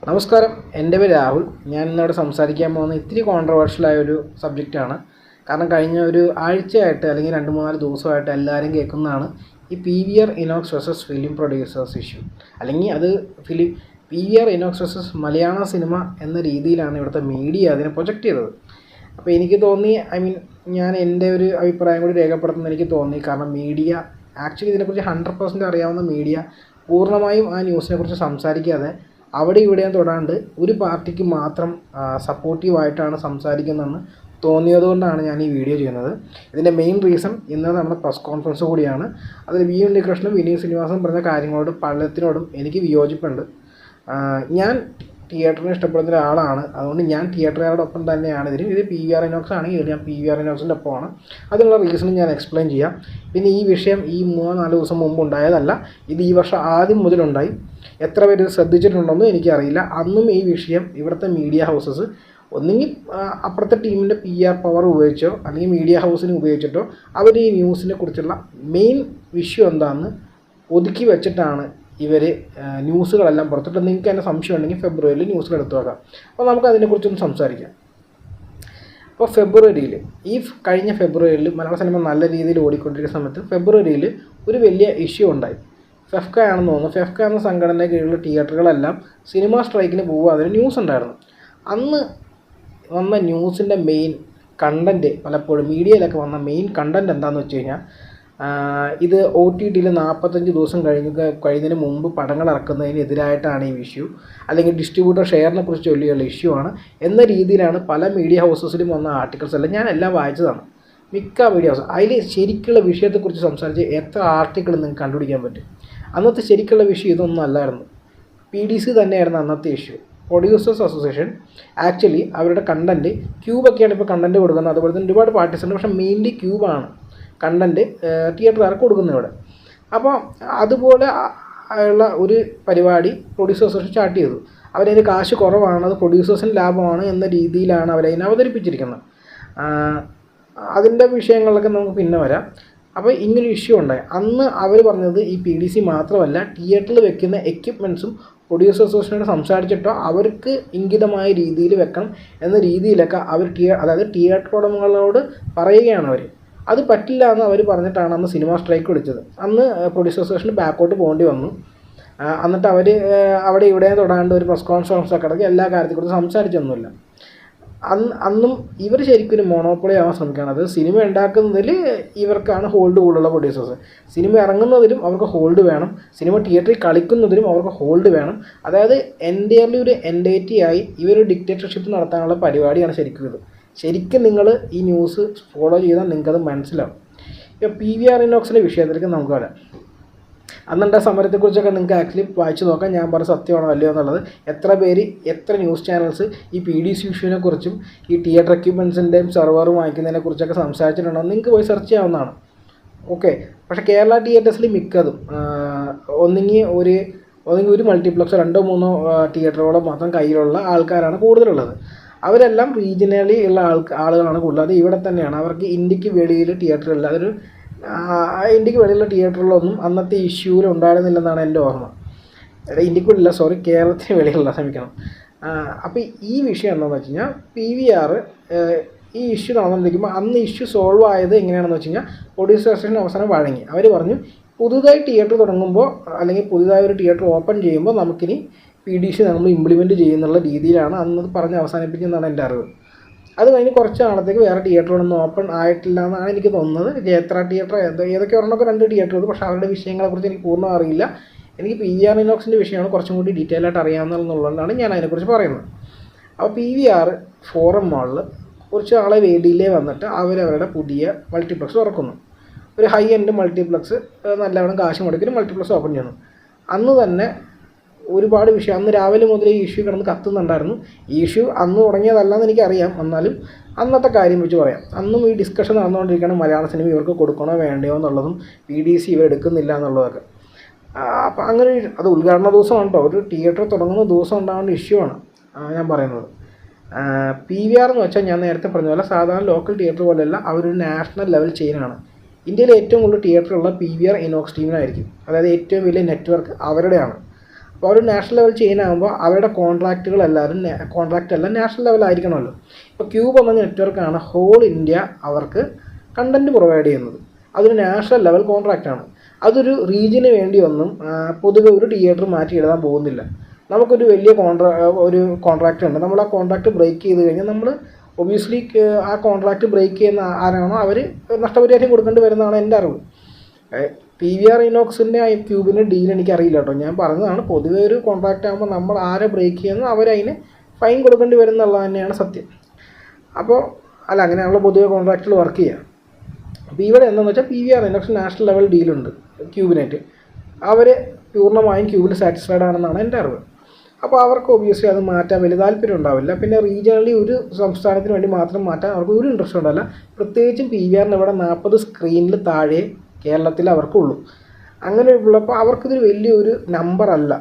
നമസ്കാരം, എൻ്റെ പേര് രാഹുൽ. ഞാൻ ഇന്നിവിടെ സംസാരിക്കാൻ പോകുന്ന ഇത്തിരി കോൺട്രവേഴ്ഷ്യലായ ഒരു സബ്ജക്റ്റാണ്. കാരണം കഴിഞ്ഞ ഒരു ആഴ്ചയായിട്ട് അല്ലെങ്കിൽ 2-3 ദിവസമായിട്ട് എല്ലാവരും കേൾക്കുന്നതാണ് ഈ PVR INOX versus film producers issue. അല്ലെങ്കിൽ അത് PVR INOX വേഴ്സസ് മലയാള സിനിമ എന്ന രീതിയിലാണ് ഇവിടുത്തെ മീഡിയ അതിനെ പ്രൊജക്റ്റ് ചെയ്തത്. അപ്പോൾ എനിക്ക് തോന്നി, ഞാൻ എൻ്റെ ഒരു അഭിപ്രായം കൂടി രേഖപ്പെടുത്തുന്നത് എനിക്ക് തോന്നി. കാരണം മീഡിയ ആക്ച്വലി ഇതിനെക്കുറിച്ച് 100% അറിയാവുന്ന മീഡിയ പൂർണ്ണമായും ആ ന്യൂസിനെക്കുറിച്ച് സംസാരിക്കാതെ അവിടെ ഇവിടെയും തൊടാണ്ട് ഒരു പാർട്ടിക്ക് മാത്രം സപ്പോർട്ടീവായിട്ടാണ് സംസാരിക്കുന്നതെന്ന് തോന്നിയതുകൊണ്ടാണ് ഞാൻ ഈ വീഡിയോ ചെയ്യുന്നത്. ഇതിൻ്റെ മെയിൻ റീസൺ ഇന്നലെ നമ്മുടെ പ്രസ് കോൺഫറൻസ് കൂടിയാണ്. അതിൽ വി ഉണ്ണികൃഷ്ണനും വിനീത് ശ്രീനിവാസനും പറഞ്ഞ കാര്യങ്ങളോട് പലത്തിനോടും എനിക്ക് വിയോജിപ്പുണ്ട്. ഞാൻ തിയേറ്ററിനെ ഇഷ്ടപ്പെടുന്ന ഒരാളാണ്. അതുകൊണ്ട് ഞാൻ തിയേറ്ററുകാരോടൊപ്പം തന്നെയാണ് ഇതിന്. ഇത് PVR INOX ആണെങ്കിൽ ഞാൻ PVR INOXിൻ്റെ ഒപ്പമാണ്. അതിനുള്ള റീസണും ഞാൻ എക്സ്പ്ലെയിൻ ചെയ്യാം. പിന്നെ ഈ വിഷയം ഈ 3-4 ദിവസം മുമ്പ് ഉണ്ടായതല്ല, ഇത് ഈ വർഷം ആദ്യം മുതലുണ്ടായി. എത്ര പേര് ഇത് ശ്രദ്ധിച്ചിട്ടുണ്ടെന്നും എനിക്കറിയില്ല. അന്നും ഈ വിഷയം ഇവിടുത്തെ മീഡിയ ഹൗസസ് ഒന്നുകിൽ അപ്പുറത്തെ ടീമിൻ്റെ PR പവർ ഉപയോഗിച്ചോ അല്ലെങ്കിൽ മീഡിയ ഹൗസിനെ ഉപയോഗിച്ചിട്ടോ അവർ ഈ ന്യൂസിനെ കുറിച്ചുള്ള മെയിൻ വിഷയം എന്താണെന്ന് ഒതുക്കി വെച്ചിട്ടാണ് ഇവർ ന്യൂസുകളെല്ലാം പുറത്തിട്ട്. നിങ്ങൾക്ക് തന്നെ സംശയം ഉണ്ടെങ്കിൽ ഫെബ്രുവരിയിൽ ന്യൂസുകൾ എടുത്തു വെക്കാം. അപ്പോൾ നമുക്ക് അതിനെക്കുറിച്ചൊന്ന് സംസാരിക്കാം. അപ്പോൾ കഴിഞ്ഞ ഫെബ്രുവരിയിൽ മലയാള സിനിമ നല്ല രീതിയിൽ ഓടിക്കൊണ്ടിരിക്കുന്ന സമയത്ത് ഫെബ്രുവരിയിൽ ഒരു വലിയ ഇഷ്യൂ ഉണ്ടായി. ഫെഫ്ക ആണെന്ന് തോന്നുന്നു. ഫെഫ്ക എന്ന സംഘടനയുടെ കീഴിലുള്ള തിയേറ്ററുകളെല്ലാം സിനിമ സ്ട്രൈക്കിന് പോകുക, അതിന് ന്യൂസ് ഉണ്ടായിരുന്നു. അന്ന് വന്ന ന്യൂസിൻ്റെ മെയിൻ കണ്ടൻറ്റ്, പലപ്പോഴും മീഡിയയിലൊക്കെ വന്ന മെയിൻ കണ്ടൻറ്റ് എന്താണെന്ന് വെച്ച് കഴിഞ്ഞാൽ, ഇത് OTTയിൽ 45 ദിവസം കഴിയുന്നതിന് മുമ്പ് പടങ്ങൾ ഇറക്കുന്നതിനെതിരായിട്ടാണ് ഈ ഇഷ്യൂ, അല്ലെങ്കിൽ ഡിസ്ട്രിബ്യൂട്ടർ ഷെയറിനെ കുറിച്ച് ചൊല്ലിയുള്ള ഇഷ്യൂ ആണ് എന്ന രീതിയിലാണ് പല മീഡിയ ഹൗസസിലും വന്ന ആർട്ടിക്കിൾസ് എല്ലാം ഞാൻ എല്ലാം വായിച്ചതാണ്. മിക്ക മീഡിയ ഹൗസ് അതിൽ ശരിക്കുള്ള വിഷയത്തെക്കുറിച്ച് സംസാരിച്ച് എത്ര ആർട്ടിക്കിൾ നിങ്ങൾക്ക് കണ്ടുപിടിക്കാൻ പറ്റും. അന്നത്തെ ശരിക്കുള്ള വിഷയം ഇതൊന്നും അല്ലായിരുന്നു. PDC തന്നെയായിരുന്നു അന്നത്തെ ഇഷ്യൂ. പ്രൊഡ്യൂസേഴ്സ് അസോസിയേഷൻ ആക്ച്വലി അവരുടെ കണ്ടൻറ്റ് ക്യൂബൊക്കെയാണ് ഇപ്പോൾ കണ്ടൻറ്റ് കൊടുക്കുന്നത്. അതുപോലെ തന്നെ ഒരുപാട് പാർട്ടീസ് ഉണ്ട്, പക്ഷേ മെയിൻലി ക്യൂബാണ് കണ്ടൻറ്റ് തിയേറ്ററുകാർക്ക് കൊടുക്കുന്നത് ഇവിടെ. അപ്പോൾ അതുപോലെ ഉള്ള ഒരു പരിപാടി പ്രൊഡ്യൂസേഴ്സ് അസോസിയേഷൻ സ്റ്റാർട്ട് ചെയ്തു. അവരതിന് കാശ് കുറവാണ്, അത് പ്രൊഡ്യൂസേഴ്സിന് ലാഭമാണ് എന്ന രീതിയിലാണ് അവരതിനെ അവതരിപ്പിച്ചിരിക്കുന്നത്. അതിൻ്റെ വിഷയങ്ങളിലൊക്കെ നമുക്ക് പിന്നെ വരാം. അപ്പോൾ ഇങ്ങനൊരു ഇഷ്യൂ ഉണ്ടായി. അന്ന് അവർ പറഞ്ഞത് ഈ PDC മാത്രമല്ല, തിയേറ്ററിൽ വെക്കുന്ന എക്യുപ്മെൻറ്റ്സും പ്രൊഡ്യൂസേഴ്സ് അസോസിയേഷനോട് സംസാരിച്ചിട്ടോ അവർക്ക് ഇംഗിതമായ രീതിയിൽ വെക്കണം എന്ന രീതിയിലൊക്കെ അവർ അതായത് തിയേറ്റർ ഉടമകളോട് പറയുകയാണ് അവർ. അത് പറ്റില്ല എന്ന് അവർ പറഞ്ഞിട്ടാണ് അന്ന് സിനിമ സ്ട്രൈക്ക് വിളിച്ചത്. അന്ന് പ്രൊഡ്യൂസേഴ്സ് അസോസിയേഷന് ബാക്കോട്ട് പോകേണ്ടി വന്നു. എന്നിട്ട് അവർ അവിടെ ഇവിടെ തൊടാണ്ട് ഒരു പ്രസ് കോൺഫറൻസ് ഒക്കെ ഇടയ്ക്ക് എല്ലാ കാര്യത്തെക്കുറിച്ച് സംസാരിച്ചൊന്നുമില്ല. അന്നും ഇവർ ശരിക്കും ഒരു മോണോപ്പൊളി ആവാൻ ശ്രമിക്കുകയാണ്. അത് സിനിമ ഉണ്ടാക്കുന്നതിൽ ഇവർക്കാണ് ഹോൾഡ് കൂടുതലുള്ള പ്രൊഡ്യൂസേഴ്സ്. സിനിമ ഇറങ്ങുന്നതിലും അവർക്ക് ഹോൾഡ് വേണം, സിനിമ തിയേറ്ററിൽ കളിക്കുന്നതിലും അവർക്ക് ഹോൾഡ് വേണം. അതായത് എൻ്റയർലി ഒരു എൻറ്റൈറ്റി ആയി ഇവരൊരു ഡിക്റ്റേറ്റർഷിപ്പ് നടത്താനുള്ള പരിപാടിയാണ് ശരിക്കും ഇത്. ശരിക്കും നിങ്ങൾ ഈ ന്യൂസ് ഫോളോ ചെയ്താൽ നിങ്ങൾക്കത് മനസ്സിലാവും. ഇപ്പോൾ PVR INOXിൻ്റെ വിഷയത്തിലേക്ക് നമുക്ക് വരാം. അന്നുണ്ട സമരത്തെക്കുറിച്ചൊക്കെ നിങ്ങൾക്ക് ആക്ച്വലി വായിച്ച് നോക്കാം. ഞാൻ പറഞ്ഞ സത്യമാണോ അല്ലയോ എന്നുള്ളത്. എത്ര ന്യൂസ് ചാനൽസ് ഈ PDC ഇഷ്യൂവിനെ കുറിച്ചും ഈ തിയേറ്റർ എക്യുപ്മെൻറ്റ്സിൻ്റെയും സെർവർ വാങ്ങിക്കുന്നതിനെ കുറിച്ചൊക്കെ സംസാരിച്ചിട്ടുണ്ടോ നിങ്ങൾക്ക് പോയി സെർച്ച് ചെയ്യാവുന്നതാണ്. ഓക്കെ. പക്ഷേ കേരള തിയേറ്റേഴ്സിൽ മിക്കതും ഒന്നുകിൽ ഒരു മൾട്ടിപ്ലക്സോ 2-3 തിയേറ്ററുകളോ മാത്രം കയ്യിലുള്ള ആൾക്കാരാണ് കൂടുതലുള്ളത്. അവരെല്ലാം റീജിയണലി ഉള്ള ആളുകളാണ് കൂടുതൽ. അത് ഇവിടെ തന്നെയാണ്. അവർക്ക് ഇന്ത്യക്ക് വെളിയിൽ തിയേറ്ററില്ല. ഇന്ത്യക്ക് വെളിയിലുള്ള തിയേറ്ററിലൊന്നും അന്നത്തെ ഇഷ്യൂവിൽ ഉണ്ടായിരുന്നില്ലെന്നാണ് എൻ്റെ ഓർമ്മ. ഇന്ത്യക്ക് വെളിയില്ല, കേരളത്തിന് വെളിയിലുള്ള, ക്ഷമിക്കണം. അപ്പോൾ ഈ വിഷയം എന്താണെന്ന് വെച്ച് കഴിഞ്ഞാൽ, PVR ഈ ഇഷ്യൂ നടന്നുകൊണ്ടിരിക്കുമ്പോൾ അന്ന് ഇഷ്യൂ സോൾവ് ആയത് എങ്ങനെയാണെന്ന് വെച്ച് കഴിഞ്ഞാൽ, പ്രൊഡ്യൂസർ അസോസിയേഷൻ അവസാനം വഴങ്ങി. അവർ പറഞ്ഞു, പുതുതായി തിയേറ്റർ തുടങ്ങുമ്പോൾ അല്ലെങ്കിൽ പുതുതായി ഒരു തിയേറ്റർ ഓപ്പൺ ചെയ്യുമ്പോൾ നമുക്കിനി PDC നമ്മൾ ഇംപ്ലിമെൻറ്റ് ചെയ്യുന്നുള്ള രീതിയിലാണ് അന്നത് പറഞ്ഞ് അവസാനിപ്പിക്കുന്നതാണ് എൻ്റെ അറിവ്. അത് കഴിഞ്ഞ് കുറച്ച് നാളത്തേക്ക് വേറെ തിയേറ്ററുകളൊന്നും ഓപ്പൺ ആയിട്ടില്ല എന്നാണ് എനിക്ക് തോന്നുന്നത്. ജയത്ര തിയേറ്റർ ഏതൊക്കെ ഒരെണ്ണമൊക്കെ 2 തിയേറ്റർ ഉണ്ട്, പക്ഷേ അവരുടെ വിഷയങ്ങളെക്കുറിച്ച് എനിക്ക് പൂർണ്ണ അറിയില്ല. എനിക്ക് PVR INOXിൻ്റെ വിഷയമാണ് കുറച്ചും കൂടി ഡീറ്റെയിൽ ആയിട്ട് അറിയാവുന്നതെന്നുള്ളതാണ് ഞാൻ അതിനെക്കുറിച്ച് പറയുന്നത്. അപ്പോൾ PVR ഫോറം മാളിൽ കുറച്ച് നാളെ ഡിലേ വന്നിട്ട് അവരവരുടെ പുതിയ മൾട്ടിപ്ലക്സ് തുറക്കുന്നു. ഒരു ഹൈ എൻഡ് മൾട്ടിപ്ലക്സ്, നല്ലവണ്ണം കാശ് മുടക്കി ഒരു മൾട്ടിപ്ലക്സ് ഓപ്പൺ ചെയ്യുന്നു. അന്ന് തന്നെ ഒരുപാട് വിഷയം, അന്ന് രാവിലെ മുതൽ ഈ ഇഷ്യൂ കിടന്ന് കത്തുന്നുണ്ടായിരുന്നു. ഈ ഇഷ്യൂ അന്ന് തുടങ്ങിയതല്ലെന്ന് എനിക്കറിയാം, എന്നാലും അന്നത്തെ കാര്യം വെച്ച് പറയാം. അന്നും ഈ ഡിസ്കഷൻ നടന്നുകൊണ്ടിരിക്കണം, മലയാള സിനിമ ഇവർക്ക് കൊടുക്കണോ വേണ്ടയോ എന്നുള്ളതും PDC ഇവ എടുക്കുന്നില്ല എന്നുള്ളതൊക്കെ. അപ്പോൾ അങ്ങനെ അത് ഉദ്ഘാടന ദിവസമാണ് കേട്ടോ, ഒരു തിയേറ്റർ തുടങ്ങുന്ന ദിവസം ഉണ്ടാകുന്ന ഇഷ്യൂ ആണ് ഞാൻ പറയുന്നത്. PVR എന്ന് വെച്ചാൽ ഞാൻ നേരത്തെ പറഞ്ഞ പോലെ സാധാരണ ലോക്കൽ തിയേറ്റർ പോലെയല്ല, അവരൊരു നാഷണൽ ലെവൽ ചെയിനാണ്. ഇന്ത്യയിൽ ഏറ്റവും കൂടുതൽ തിയേറ്ററുള്ള PVR INOX ടീമിനായിരിക്കും. അതായത് ഏറ്റവും വലിയ നെറ്റ്വർക്ക് അവരുടെയാണ്. അപ്പോൾ ഒരു നാഷണൽ ലെവൽ ചെയിൻ ആകുമ്പോൾ അവരുടെ കോൺട്രാക്റ്റുകൾ എല്ലാവരും കോൺട്രാക്റ്റ് എല്ലാം നാഷണൽ ലെവലായിരിക്കണമല്ലോ. ഇപ്പോൾ ക്യൂബ് എന്ന നെറ്റ്വർക്കാണ് ഹോൾ ഇന്ത്യ അവർക്ക് കണ്ടൻറ്റ് പ്രൊവൈഡ് ചെയ്യുന്നത്. അതൊരു നാഷണൽ ലെവൽ കോൺട്രാക്റ്റാണ്. അതൊരു റീജിയന് വേണ്ടിയൊന്നും പൊതുവെ ഒരു തിയേറ്റർ മാറ്റി എഴുതാൻ പോകുന്നില്ല. നമുക്കൊരു വലിയ കോൺട്രാക്റ്റ് ഉണ്ട്. നമ്മൾ ആ കോൺട്രാക്റ്റ് ബ്രേക്ക് ചെയ്ത് കഴിഞ്ഞാൽ നമ്മൾ ഒബ്വിയസ്ലി ആ കോൺട്രാക്റ്റ് ബ്രേക്ക് ചെയ്യുന്ന ആരാണോ അവർ നഷ്ടപരിഹാരം കൊടുക്കേണ്ടി വരുന്നതാണ് എൻ്റെ അറിവ്. PVR ഇനോക്സിൻ്റെ ക്യൂബിൻ്റെ ഡീൽ എനിക്കറിയില്ല കേട്ടോ, ഞാൻ പറഞ്ഞതാണ്. പൊതുവെ ഒരു കോൺട്രാക്റ്റ് ആകുമ്പോൾ നമ്മൾ ആരെ ബ്രേക്ക് ചെയ്യുന്നു അവരതിന് ഫൈൻ കൊടുക്കേണ്ടി വരും എന്നുള്ളത് തന്നെയാണ് സത്യം. അപ്പോൾ അങ്ങനെയാണല്ലോ പൊതുവെ കോൺട്രാക്റ്റിൽ വർക്ക് ചെയ്യുക. അപ്പോൾ ഇവിടെ എന്താണെന്ന് വെച്ചാൽ PVR ഇനോക്സ് നാഷണൽ ലെവൽ ഡീലുണ്ട് ക്യൂബിനായിട്ട്. അവർ പൂർണ്ണമായും ക്യൂബിൽ സാറ്റിസ്ഫൈഡ് ആണെന്നാണ് എൻ്റെ അറിവ്. അപ്പോൾ അവർക്ക് ഒബ്വിയസ്ലി അത് മാറ്റാൻ വലിയ താല്പര്യം ഉണ്ടാവില്ല. പിന്നെ റീജിയണലി ഒരു സംസ്ഥാനത്തിന് വേണ്ടി മാത്രം മാറ്റാൻ അവർക്ക് ഒരു ഇൻട്രസ്റ്റ് ഉണ്ടാവില്ല. പ്രത്യേകിച്ചും PVRന് ഇവിടെ 40 സ്ക്രീനിൽ താഴെ കേരളത്തിൽ അവർക്കുള്ളൂ. അങ്ങനെ ഉള്ളപ്പോൾ അവർക്കിതൊരു വലിയൊരു നമ്പറല്ല.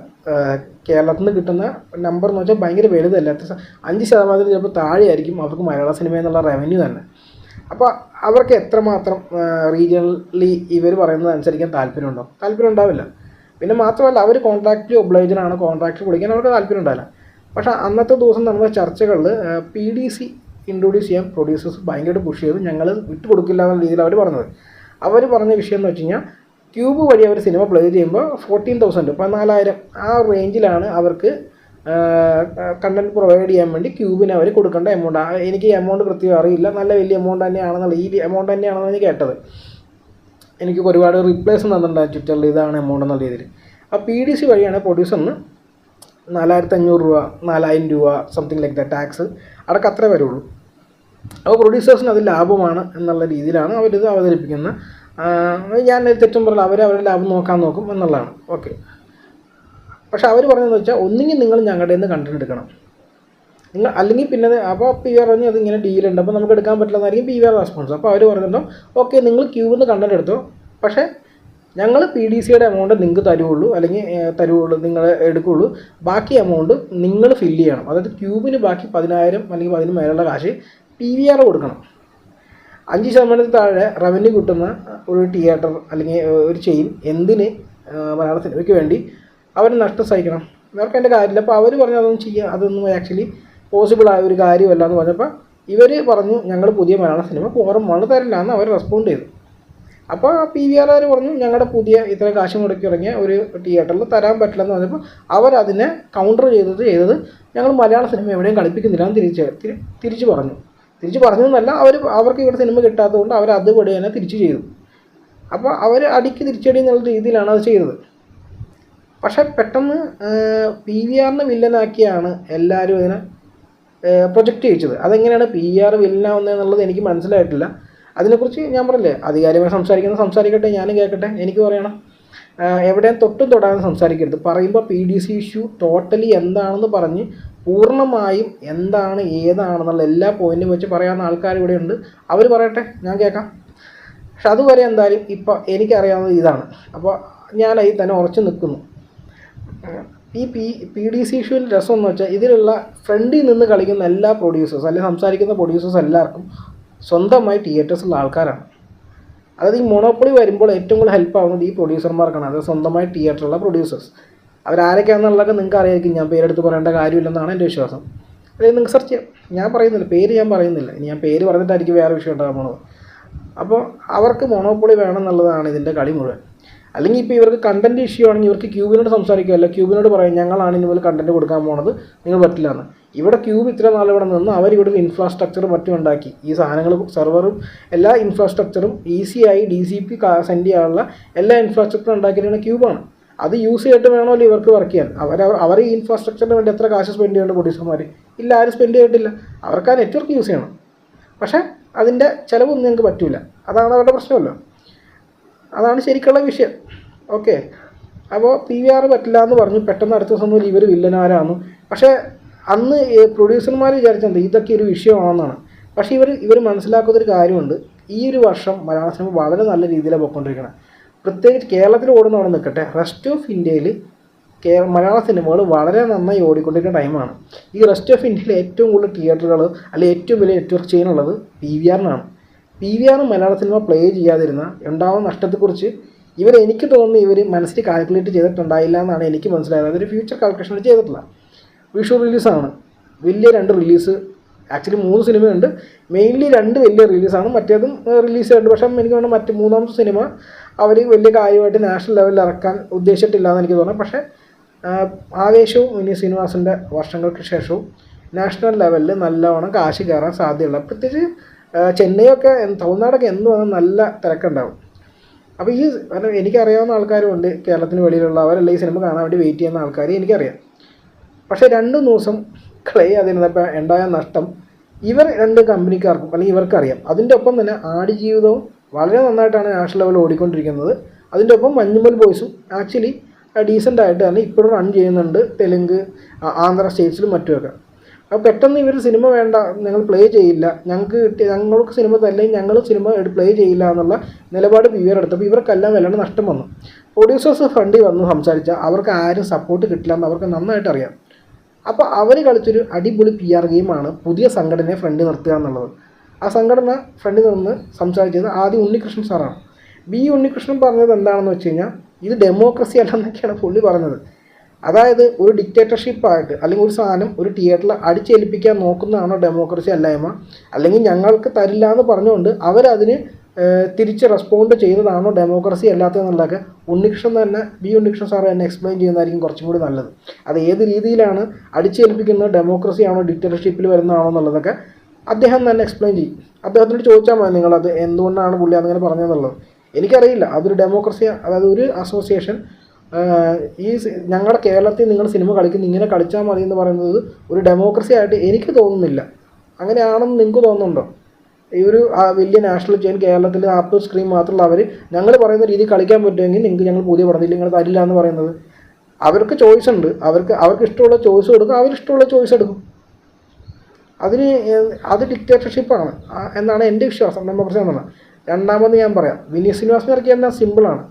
കേരളത്തിൽ നിന്ന് കിട്ടുന്ന നമ്പർ എന്ന് വെച്ചാൽ ഭയങ്കര വലുതല്ല. 5% ചിലപ്പോൾ താഴെയായിരിക്കും അവർക്ക് മലയാള സിനിമ എന്നുള്ള റവന്യൂ തന്നെ. അപ്പോൾ അവർക്ക് എത്രമാത്രം റീജിയണലി ഇവർ പറയുന്നത് അനുസരിക്കാൻ താല്പര്യം ഉണ്ടാവില്ല. പിന്നെ മാത്രമല്ല അവർ കോൺട്രാക്റ്റ് ഒബ്ലൈജറാണ്, കോൺട്രാക്റ്റ് കൊടുക്കാൻ അവർക്ക് താല്പര്യം ഉണ്ടാവില്ല. പക്ഷേ അന്നത്തെ ദിവസം നമ്മുടെ ചർച്ചകളിൽ PDC ഇൻട്രൊഡ്യൂസ് ചെയ്യാൻ പ്രൊഡ്യൂസേഴ്സ് ഭയങ്കരമായിട്ട് പുഷ് ചെയ്തു. ഞങ്ങൾ വിട്ടു കൊടുക്കില്ല എന്ന രീതിയിൽ അവർ പറഞ്ഞത്. അവർ പറഞ്ഞ വിഷയം എന്ന് വെച്ച് കഴിഞ്ഞാൽ ക്യൂബ് വഴി അവർ സിനിമ പ്ലേ ചെയ്യുമ്പോൾ 14,000 14,000 ആ റേഞ്ചിലാണ് അവർക്ക് കണ്ടൻറ്റ് പ്രൊവൈഡ് ചെയ്യാൻ വേണ്ടി ക്യൂബിന് അവർ കൊടുക്കേണ്ട എമൗണ്ട്. എനിക്ക് ഈ എമൗണ്ട് കൃത്യം അറിയില്ല, നല്ല വലിയ എമൗണ്ട് തന്നെയാണെന്നുള്ള ഈ എമൗണ്ട് തന്നെയാണെന്ന് എനിക്ക് കേട്ടത്. എനിക്ക് ഒരുപാട് റിപ്ലൈസ് തന്നിട്ടുണ്ടായി ട്വിറ്ററിൽ, ഇതാണ് എമൗണ്ട് എന്നുള്ള രീതിയിൽ. അപ്പോൾ PDC വഴിയാണ് പ്രൊഡ്യൂസറിന് 4,500 രൂപ 4,000 രൂപ സംതിങ് ലൈക്ക് ദ ടാക്സ് അടക്കം അത്രേ വരുള്ളൂ. അപ്പോൾ പ്രൊഡ്യൂസേഴ്സിന് അത് ലാഭമാണ് എന്നുള്ള രീതിയിലാണ് അവരിത് അവതരിപ്പിക്കുന്നത്. ഞാൻ തെറ്റും പറയില്ല, അവരുടെ ലാഭം നോക്കും എന്നുള്ളതാണ്. ഓക്കെ. പക്ഷെ അവർ പറഞ്ഞതെന്ന് വെച്ചാൽ ഒന്നുകിൽ നിങ്ങൾ ഞങ്ങളുടെ നിന്ന് കണ്ടന്റ് എടുക്കണം, നിങ്ങൾ അല്ലെങ്കിൽ പിന്നെ അപ്പോൾ PVR പറഞ്ഞു അതിങ്ങനെ ഡീലുണ്ട്, അപ്പോൾ നമുക്ക് എടുക്കാൻ പറ്റില്ലെന്നായിരിക്കും PVR റെസ്പോൺസ്. അപ്പോൾ അവർ പറഞ്ഞിട്ടുണ്ടോ ഓക്കെ നിങ്ങൾ ക്യൂബിൽ നിന്ന് കണ്ടന്റ് എടുത്തോ, പക്ഷേ ഞങ്ങൾ PDCയുടെ എമൗണ്ട് നിങ്ങൾക്ക് തരുള്ളൂ, നിങ്ങൾ എടുക്കുകയുള്ളൂ. ബാക്കി എമൗണ്ട് നിങ്ങൾ ഫില്ല് ചെയ്യണം. അതായത് ക്യൂബിന് ബാക്കി 10,000 അല്ലെങ്കിൽ അതിന് മേലുള്ള കാശ് PVR കൊടുക്കണം. 5% താഴെ റവന്യൂ കിട്ടുന്ന ഒരു തിയേറ്റർ അല്ലെങ്കിൽ ഒരു ചെയിൻ എന്തിന് മലയാള സിനിമയ്ക്ക് വേണ്ടി അവർ നഷ്ടം സഹിക്കണം? ഇവർക്ക് അതിൻ്റെ കാര്യമില്ല. അപ്പോൾ അവർ പറഞ്ഞു അതൊന്നും ആക്ച്വലി പോസിബിളായ ഒരു കാര്യമല്ല എന്ന് പറഞ്ഞപ്പോൾ ഇവർ പറഞ്ഞു ഞങ്ങൾ പുതിയ മലയാള സിനിമ ഫോറം തരില്ല എന്ന് അവർ റെസ്പോണ്ട് ചെയ്തു. അപ്പോൾ PVR പറഞ്ഞു ഞങ്ങളുടെ പുതിയ ഇത്ര കാശ് മുടക്കി ഇറങ്ങിയ ഒരു തിയേറ്ററിൽ തരാൻ പറ്റില്ലെന്ന് പറഞ്ഞപ്പോൾ അവരതിനെ കൗണ്ടർ ചെയ്തത് ഞങ്ങൾ മലയാള സിനിമ എവിടെയും കളിപ്പിക്കുന്നില്ല എന്ന് തിരിച്ചു പറഞ്ഞു എന്നല്ല, അവർക്ക് ഇവിടെ സിനിമ കിട്ടാത്തതുകൊണ്ട് അവർ അതുപടി തന്നെ തിരിച്ചു ചെയ്തു. അപ്പോൾ അവർ അടിക്ക് തിരിച്ചടി എന്നുള്ള രീതിയിലാണ് അത് ചെയ്തത്. പക്ഷേ പെട്ടെന്ന് PVRനെ വില്ലനാക്കിയാണ് എല്ലാവരും ഇതിനെ പ്രൊജക്റ്റ് ചെയ്യിച്ചത്. അതെങ്ങനെയാണ് PVR വില്ലനാവുന്നതെന്നുള്ളത് എനിക്ക് മനസ്സിലായിട്ടില്ല. അതിനെക്കുറിച്ച് ഞാൻ പറഞ്ഞില്ലേ, അധികാരികൾ സംസാരിക്കട്ടെ, ഞാനും കേൾക്കട്ടെ, എനിക്ക് പറയണം. എവിടെയും തൊടാതെ സംസാരിക്കരുത്. പറയുമ്പോൾ PDC ഇഷ്യൂ ടോട്ടലി എന്താണെന്ന് പറഞ്ഞ് പൂർണ്ണമായും എന്താണ് ഏതാണെന്നുള്ള എല്ലാ പോയിന്റും വെച്ച് പറയാവുന്ന ആൾക്കാർ ഇവിടെ ഉണ്ട്. അവർ പറയട്ടെ, ഞാൻ കേൾക്കാം. പക്ഷെ അതുവരെ എന്തായാലും ഇപ്പോൾ എനിക്കറിയാവുന്നത് ഇതാണ്. അപ്പോൾ ഞാൻ അതിൽ തന്നെ ഉറച്ചു നിൽക്കുന്നു. ഈ PDC ഇഷ്യൂവിൻ്റെ രസം എന്ന് വെച്ചാൽ ഇതിലുള്ള ഫ്രണ്ടിൽ നിന്ന് കളിക്കുന്ന എല്ലാ പ്രൊഡ്യൂസേഴ്സ് അല്ലെങ്കിൽ സംസാരിക്കുന്ന പ്രൊഡ്യൂസേഴ്സ് എല്ലാവർക്കും സ്വന്തമായി തിയേറ്റേഴ്സുള്ള ആൾക്കാരാണ്. അതായത് ഈ മൊണോപ്പൊളി വരുമ്പോൾ ഏറ്റവും കൂടുതൽ ഹെൽപ്പ് ആവുന്നത് ഈ പ്രൊഡ്യൂസർമാർക്കാണ്. അത് സ്വന്തമായി തിയേറ്ററുള്ള പ്രൊഡ്യൂസേഴ്സ്. അവരാരൊക്കെയാണെന്നുള്ളതൊക്കെ നിങ്ങൾക്ക് അറിയായിരിക്കും. ഞാൻ പേരെടുത്ത് പറയേണ്ട കാര്യമില്ലെന്നാണ് എൻ്റെ വിശ്വാസം. അല്ലെങ്കിൽ നിങ്ങൾക്ക് സെർച്ച് ചെയ്യാം. ഞാൻ പറയുന്നില്ല. ഇനി ഞാൻ പേര് പറഞ്ഞിട്ടായിരിക്കും വേറെ വിഷയം ഉണ്ടാകാൻ പോണത്. അപ്പോൾ അവർക്ക് മൊണോപ്പൊളി വേണമെന്നുള്ളതാണ് ഇതിൻ്റെ കളി മുഴുവൻ. അല്ലെങ്കിൽ ഇപ്പോൾ ഇവർക്ക് കണ്ടൻറ്റ് ഇഷ്യൂ ആണെങ്കിൽ ഇവർക്ക് ക്യൂബിനോട് സംസാരിക്കുകയല്ല, ക്യൂബിനോട് പറയും ഞങ്ങളാണ് ഇനി മുതൽ കണ്ടൻറ്റ് കൊടുക്കാൻ പോണത്, നിങ്ങൾ പറ്റില്ല എന്ന്. ഇവിടെ ക്യൂബ് ഇത്ര നാൾ ഇവിടെ നിന്ന് അവരിവിടെ ഒരു ഇൻഫ്രാസ്ട്രക്ചർ മറ്റും ഉണ്ടാക്കി. ഈ സാധനങ്ങൾ സെർവറും എല്ലാ ഇൻഫ്രാസ്ട്രക്ചറും ഈസിയായി DCP സെൻഡ് ചെയ്യാനുള്ള എല്ലാ ഇൻഫ്രാസ്ട്രക്ചറും ഉണ്ടാക്കിയതാണ് ക്യൂബാണ്. അത് യൂസ് ചെയ്തിട്ട് വേണമല്ലോ ഇവർക്ക് വർക്ക് ചെയ്യാൻ. അവർ ഈ ഇൻഫ്രാസ്ട്രക്ചറിന് വേണ്ടി എത്ര കാശ് സ്പെൻഡ് ചെയ്യേണ്ട പ്രൊഡ്യൂസർമാർ ഇല്ല, ആരും സ്പെൻഡ് ചെയ്തിട്ടില്ല. അവർക്ക് ആ നെറ്റ്വർക്ക് യൂസ് ചെയ്യണം. പക്ഷേ അതിൻ്റെ ചിലവൊന്നും ഞങ്ങൾക്ക് പറ്റില്ല. അതാണ് അവരുടെ പ്രശ്നമല്ലോ. അതാണ് ശരിക്കുള്ള വിഷയം. ഓക്കെ. അപ്പോൾ PVR പറ്റില്ല എന്ന് പറഞ്ഞു. പെട്ടെന്ന് അടുത്ത ദിവസം മുതൽ ഇവർ വില്ലനാരാണ്. പക്ഷേ അന്ന് പ്രൊഡ്യൂസർമാർ വിചാരിച്ചത് ഇതൊക്കെ ഒരു വിഷയമാണെന്നാണ്. പക്ഷേ ഇവർ മനസ്സിലാക്കുന്നൊരു കാര്യമുണ്ട്. ഈ ഒരു വർഷം മലയാള സിനിമ വളരെ നല്ല രീതിയിലാണ് പോയിക്കൊണ്ടിരിക്കുന്നത്. പ്രത്യേകിച്ച് കേരളത്തിൽ ഓടുന്നവിടെ നിൽക്കട്ടെ, റെസ്റ്റ് ഓഫ് ഇന്ത്യയിൽ മലയാള സിനിമകൾ വളരെ നന്നായി ഓടിക്കൊണ്ടിരിക്കുന്ന ടൈമാണ്. ഈ റെസ്റ്റ് ഓഫ് ഇന്ത്യയിൽ ഏറ്റവും കൂടുതൽ തിയേറ്ററുകൾ അല്ലെങ്കിൽ ഏറ്റവും വലിയ നെറ്റ്വർക്ക് ചെയ്യുന്നുള്ളത് PVRനാണ്. PVR മലയാള സിനിമ പ്ലേ ചെയ്യാതിരുന്ന ഉണ്ടാകുന്ന നഷ്ടത്തെക്കുറിച്ച് എനിക്ക് തോന്നുന്നു ഇവർ മനസ്സിൽ കാൽക്കുലേറ്റ് ചെയ്തിട്ടുണ്ടായില്ല എന്നാണ് എനിക്ക് മനസ്സിലായത്. അതൊരു ഫ്യൂച്ചർ കാൽക്കുലേഷൻ ചെയ്തിട്ടില്ല. വിഷു റിലീസാണ്, വലിയ 2 റിലീസ്, ആക്ച്വലി 3 സിനിമയുണ്ട്, മെയിൻലി 2 വലിയ റിലീസാണ്, മറ്റേതും റിലീസ് ചെയ്യുന്നുണ്ട്. പക്ഷേ എനിക്ക് തോന്നുന്നു മറ്റ് 3ാമത്തെ സിനിമ അവർ വലിയ കാര്യമായിട്ട് നാഷണൽ ലെവലിൽ ഇറക്കാൻ ഉദ്ദേശിച്ചിട്ടില്ല എന്ന് എനിക്ക് തോന്നുന്നു. പക്ഷേ ആവേശവും വിനീത് ശ്രീനിവാസൻ്റെ വർഷങ്ങൾക്ക് ശേഷവും നാഷണൽ ലെവലിൽ നല്ലവണ്ണം കാശ് കയറാൻ സാധ്യതയുള്ള, പ്രത്യേകിച്ച് ചെന്നൈയൊക്കെ തമിഴ്നാടൊക്കെ എന്ത് വന്നാൽ നല്ല തിരക്കുണ്ടാവും. അപ്പോൾ ഈ എനിക്കറിയാവുന്ന ആൾക്കാരുമുണ്ട് കേരളത്തിന് വെളിയിലുള്ള, അവരെല്ലാം ഈ സിനിമ കാണാൻ വേണ്ടി വെയിറ്റ് ചെയ്യുന്ന ആൾക്കാർ എനിക്കറിയാം. പക്ഷേ 2 ദിവസം ക്ലേ അതിനപ്പോൾ ഉണ്ടായ നഷ്ടം ഇവർ 2 കമ്പനിക്കാർക്കും അല്ലെങ്കിൽ ഇവർക്കറിയാം. അതിൻ്റെ ഒപ്പം തന്നെ ആടുജീവിതവും വളരെ നന്നായിട്ടാണ് നാഷണൽ ലെവലിൽ ഓടിക്കൊണ്ടിരിക്കുന്നത്. അതിൻ്റെ ഒപ്പം മഞ്ഞുമൽ ബോയ്സും ആക്ച്വലി ഡീസൻ്റ് ആയിട്ട് തന്നെ ഇപ്പോഴും റൺ ചെയ്യുന്നുണ്ട് തെലുങ്ക്, ആന്ധ്ര സ്റ്റേറ്റ്സിലും മറ്റുമൊക്കെ. അപ്പോൾ പെട്ടെന്ന് ഇവർ സിനിമ വേണ്ട, ഞങ്ങൾ പ്ലേ ചെയ്യില്ല, ഞങ്ങൾക്ക് സിനിമ തല്ലെങ്കിൽ ഞങ്ങൾ സിനിമ പ്ലേ ചെയ്യില്ല എന്നുള്ള നിലപാട് PVR എടുത്തപ്പോൾ ഇവർക്കെല്ലാം വല്ലാണ്ട് നഷ്ടം വന്നു. പ്രൊഡ്യൂസേഴ്സ് ഫ്രണ്ടിൽ വന്ന് സംസാരിച്ചാൽ അവർക്ക് ആരും സപ്പോർട്ട് കിട്ടില്ല എന്ന് അവർക്ക് നന്നായിട്ട് അറിയാം. അപ്പോൾ അവർ കളിച്ചൊരു അടിപൊളി PR ഗെയിമാണ് പുതിയ സംഘടനയെ ഫ്രണ്ടിൽ നിർത്തുക എന്നുള്ളത്. ആ സംഘടന ഫ്രണ്ടിൽ നിന്ന് സംസാരിച്ചത് ആദ്യം ഉണ്ണികൃഷ്ണൻ സാറാണ്. ഉണ്ണികൃഷ്ണൻ പറഞ്ഞത് എന്താണെന്ന് വെച്ച് കഴിഞ്ഞാൽ ഇത് ഡെമോക്രസി അല്ലെന്നൊക്കെയാണ് പുള്ളി പറഞ്ഞത്. അതായത് ഒരു ഡിക്റ്റേറ്റർഷിപ്പായിട്ട് അല്ലെങ്കിൽ ഒരു സാധനം ഒരു തിയേറ്ററിൽ അടിച്ചേൽപ്പിക്കാൻ നോക്കുന്നതാണോ ഡെമോക്രസി അല്ലായ്മ, അല്ലെങ്കിൽ ഞങ്ങൾക്ക് തരില്ല എന്ന് പറഞ്ഞുകൊണ്ട് അവരതിന് തിരിച്ച് റെസ്പോണ്ട് ചെയ്തതാണോ ഡെമോക്രസി അല്ലാത്തതെന്നുള്ളതൊക്കെ ഉണ്ണികൃഷ്ണൻ സാർ തന്നെ എക്സ്പ്ലെയിൻ ചെയ്യുന്നതായിരിക്കും കുറച്ചും കൂടി നല്ലത്. അത് ഏത് രീതിയിലാണ് അടിച്ചേൽപ്പിക്കുന്നത്, ഡെമോക്രസി ആണോ ഡിക്റ്റേറ്റർഷിപ്പിൽ വരുന്നതാണോ എന്നുള്ളതൊക്കെ അദ്ദേഹം തന്നെ എക്സ്പ്ലെയിൻ ചെയ്യും. അദ്ദേഹത്തിനോട് ചോദിച്ചാൽ മതി നിങ്ങളത് എന്തുകൊണ്ടാണ് പുള്ളി അങ്ങനെ പറഞ്ഞതെന്നുള്ളത്. എനിക്കറിയില്ല. അതൊരു ഡെമോക്രസി, അതായത് ഒരു അസോസിയേഷൻ ഞങ്ങളുടെ കേരളത്തിൽ നിങ്ങൾ സിനിമ കളിക്കുന്ന ഇങ്ങനെ കളിച്ചാൽ മതി എന്ന് പറയുന്നത് ഒരു ഡെമോക്രസി ആയിട്ട് എനിക്ക് തോന്നുന്നില്ല. അങ്ങനെയാണെന്ന് നിങ്ങൾക്ക് തോന്നുന്നുണ്ടോ? ഈ ഒരു വലിയ നാഷണൽ ചെയിൻ കേരളത്തിൽ 40 സ്ക്രീൻ മാത്രമുള്ള അവർ ഞങ്ങൾ പറയുന്ന രീതിയിൽ കളിക്കാൻ പറ്റുമെങ്കിൽ നിങ്ങൾക്ക് ഞങ്ങൾ പുതിയ പടത്തിൽ നിങ്ങൾ തരില്ല എന്ന് പറയുന്നത്. അവർക്ക് ചോയ്സ് ഉണ്ട്, അവർക്ക് ഇഷ്ടമുള്ള ചോയ്സ് കൊടുക്കും, അവരിഷ്ടമുള്ള ചോയ്സ് എടുക്കും. അത് ഡിക്റ്റേറ്റർഷിപ്പാണ് എന്നാണ് എൻ്റെ വിശ്വാസം, ഡെമോക്രസി എന്നാണ്. രണ്ടാമത് ഞാൻ പറയാം, വിനീത് ശ്രീനിവാസൻ ഇറക്കിയാൽ സിമ്പിളാണ്.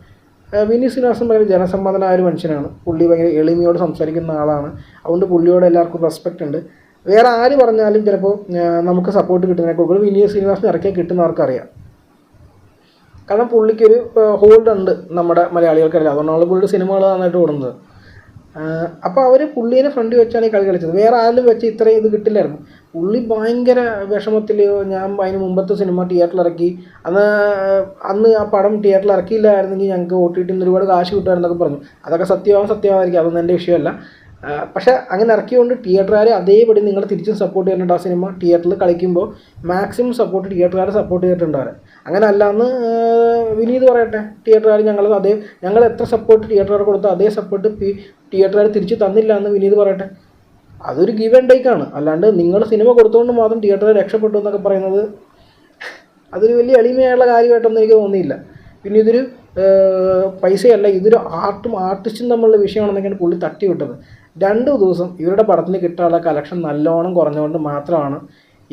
വിനീത് ശ്രീനിവാസൻ ഭയങ്കര ജനസമ്മതനായ ഒരു മനുഷ്യനാണ്. പുള്ളി ഭയങ്കര എളിമയോട് സംസാരിക്കുന്ന ആളാണ്. അതുകൊണ്ട് പുള്ളിയോട് എല്ലാവർക്കും റെസ്പെക്റ്റ് ഉണ്ട്. വേറെ ആര് പറഞ്ഞാലും ചിലപ്പോൾ നമുക്ക് സപ്പോർട്ട് കിട്ടുന്നതിനെ കൂടുതൽ വിനീത് ശ്രീനിവാസൻ ഇറക്കിയാൽ കിട്ടുന്നവർക്കറിയാം. കാരണം പുള്ളിക്കൊരു ഹോൾഡ് ഉണ്ട് നമ്മുടെ മലയാളികൾക്കറിയാം. അതുകൊണ്ടാണ് പുള്ളിയുടെ സിനിമകൾ നന്നായിട്ട് ഓടുന്നത്. അപ്പോൾ അവർ പുള്ളീനെ ഫ്രണ്ട് വെച്ചാണ് ഈ കളി കളിച്ചത്. വേറെ ആരും വെച്ച് ഇത്രയും ഇത് കിട്ടില്ലായിരുന്നു. പുള്ളി ഭയങ്കര വിഷമത്തിൽ, ഞാൻ അതിന് മുമ്പത്തെ സിനിമ തിയേറ്ററിൽ ഇറക്കി, അന്ന് ആ പടം തിയേറ്ററിൽ ഇറക്കിയില്ലായിരുന്നെങ്കിൽ ഞങ്ങൾക്ക് OTT ഒരുപാട് കാശ് കിട്ടുമായിരുന്നൊക്കെ പറഞ്ഞു. അതൊക്കെ സത്യമായിരിക്കും, അതൊന്നും എൻ്റെ വിഷയമല്ല. പക്ഷേ അങ്ങനെ ഇറക്കിയുകൊണ്ട് തിയേറ്ററുകാരെ അതേപടി നിങ്ങൾ തിരിച്ചും സപ്പോർട്ട് ചെയ്യുന്നുണ്ട്. ആ സിനിമ തിയേറ്ററിൽ കളിക്കുമ്പോൾ മാക്സിമം സപ്പോർട്ട് തിയേറ്ററുകാരെ സപ്പോർട്ട് ചെയ്തിട്ടുണ്ട് അവർ. അങ്ങനെ അല്ലാന്ന് വിനീത് പറയട്ടെ, തിയേറ്ററുകാർ ഞങ്ങൾ എത്ര സപ്പോർട്ട് തിയേറ്ററുകാർ കൊടുത്തോ അതേ സപ്പോർട്ട് തിയേറ്ററുകാർ തിരിച്ച് തന്നില്ല എന്ന് വിനീത് പറയട്ടെ. അതൊരു ഗിവ് ആൻഡ് ടേക്കാണ്. അല്ലാണ്ട് നിങ്ങൾ സിനിമ കൊടുത്തുകൊണ്ട് മാത്രം തിയേറ്ററുകാർ രക്ഷപ്പെട്ടു എന്നൊക്കെ പറയുന്നത് അതൊരു വലിയ എളിമയായുള്ള കാര്യമായിട്ടൊന്നും എനിക്ക് തോന്നിയില്ല. പിന്നെ ഇതൊരു പൈസയല്ല, ഇതൊരു ആർട്ടിസ്റ്റും തമ്മിലുള്ള വിഷയമാണെന്നൊക്കെയാണ് പുള്ളി തട്ടി വിട്ടത്. 2 ദിവസം ഇവരുടെ പടത്തിന് കിട്ടാനുള്ള കളക്ഷൻ നല്ലോണം കുറഞ്ഞുകൊണ്ട് മാത്രമാണ്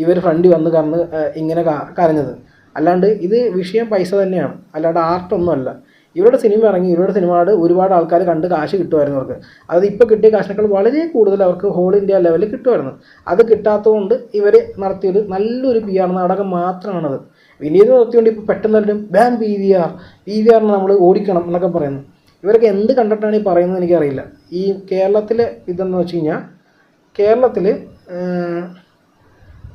ഇവർ ഫ്രണ്ടിൽ വന്ന് ഇങ്ങനെ കരഞ്ഞത്. അല്ലാണ്ട് ഇത് വിഷയം പൈസ തന്നെയാണ്, അല്ലാണ്ട് ആർട്ടൊന്നുമല്ല. ഇവരുടെ സിനിമ ഇറങ്ങി ഇവരുടെ സിനിമയോട് ഒരുപാട് ആൾക്കാർ കണ്ട് കാശ് കിട്ടുമായിരുന്നു അവർക്ക്. അത് ഇപ്പോൾ കിട്ടിയ കാശിനേക്കാൾ വളരെ കൂടുതൽ അവർക്ക് ഹോൾ ഇന്ത്യ ലെവലിൽ കിട്ടുമായിരുന്നു. അത് കിട്ടാത്തതുകൊണ്ട് ഇവർ നടത്തിയൊരു നല്ലൊരു PR നാടകം മാത്രമാണത്. വിനീത് നിർത്തിക്കൊണ്ട് ഇപ്പോൾ പെട്ടെന്ന് ബാൻ PVRനെ നമ്മൾ ഓടിക്കണം എന്നൊക്കെ പറയുന്നു. ഇവരൊക്കെ എന്ത് കണ്ടിട്ടാണ് ഈ പറയുന്നത് എനിക്കറിയില്ല. ഈ കേരളത്തിലെ ഇതെന്ന് വെച്ച് കഴിഞ്ഞാൽ കേരളത്തിൽ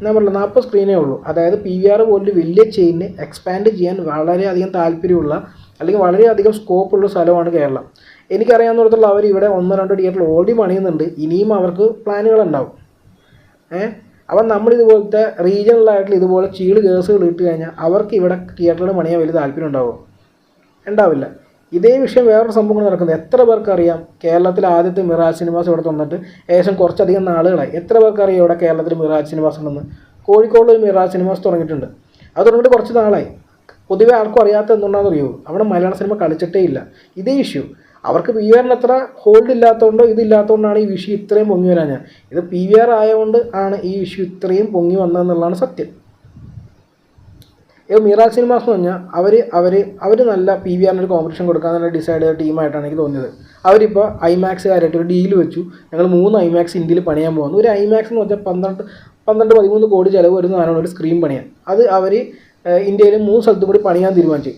ഞാൻ പറഞ്ഞില്ല 40 സ്ക്രീനേ ഉള്ളൂ. അതായത് PVR പോലൊരു വലിയ ചെയിനിന് എക്സ്പാൻഡ് ചെയ്യാൻ വളരെയധികം താല്പര്യമുള്ള അല്ലെങ്കിൽ വളരെയധികം സ്കോപ്പുള്ള സ്ഥലമാണ് കേരളം. എനിക്കറിയാവുന്നിടത്തോളം അവർ ഇവിടെ 1-2 തിയേറ്ററിൽ ഓൾറെഡി പണിയുന്നുണ്ട്. ഇനിയും അവർക്ക് പ്ലാനുകളുണ്ടാവും. അപ്പം നമ്മളിതുപോലത്തെ റീജിയണലായിട്ടുള്ള ഇതുപോലെ കേസുകൾ ഇട്ട് കഴിഞ്ഞാൽ അവർക്ക് ഇവിടെ തിയേറ്ററിൽ പണിയാൻ വലിയ താല്പര്യം ഉണ്ടാവില്ല. ഇതേ വിഷയം വേറൊരു സംഭവം നടക്കുന്നത് എത്ര പേർക്കറിയാം? കേരളത്തിലെ ആദ്യത്തെ മിറാജ് സിനിമാസ് ഇവിടെ തന്നിട്ട് ഏകദേശം കുറച്ചധികം നാളുകളായി. എത്ര പേർക്കറിയാം ഇവിടെ കേരളത്തിൽ മിറാജ് സിനിമാസ് ഉണ്ടെന്ന്? കോഴിക്കോട് ഒരു മിറാജ് സിനിമാസ് തുടങ്ങിയിട്ടുണ്ട്. അത് തുടങ്ങിയിട്ട് കുറച്ച് നാളായി. പൊതുവെ ആർക്കും അറിയാത്ത എന്തുകൊണ്ടാണെന്ന് അറിയുമോ? അവിടെ മലയാള സിനിമ കളിച്ചിട്ടേ ഇല്ല. ഇതേ ഇഷ്യൂ അവർക്ക് PVRന് അത്ര ഹോൾഡ് ഇല്ലാത്തതുകൊണ്ടോ ഇതില്ലാത്തതുകൊണ്ടാണ് ഈ ഇഷ്യൂ ഇത്രയും പൊങ്ങി വരാൻ. ഇത് PVR ആയതുകൊണ്ട് ആണ് ഈ ഇഷ്യൂ ഇത്രയും പൊങ്ങി വന്നതെന്നുള്ളതാണ് സത്യം. മിറാജ് സിനിമാസ് എന്ന് പറഞ്ഞാൽ അവർ നല്ല PVRനൊരു കോമ്പറ്റീഷൻ കൊടുക്കാൻ തന്നെ ഡിസൈഡ് ചെയ്ത ടീമായിട്ടാണ് എനിക്ക് തോന്നിയത്. അവരിപ്പോൾ IMAX-കാരായിട്ട് ഒരു ഡീൽ വെച്ചു. ഞങ്ങൾ 3 IMAX ഇന്ത്യയിൽ പണിയാൻ പോകുന്നു. ഒരു IMAX എന്ന് വെച്ചാൽ 12-13 കോടി ചിലവ് വരുന്നതാണ് ഒരു സ്ക്രീൻ പണിയാൻ. അത് അവർ ഇന്ത്യയിൽ 3 സ്ഥലത്തും കൂടി പണിയാൻ തീരുമാനിച്ചു.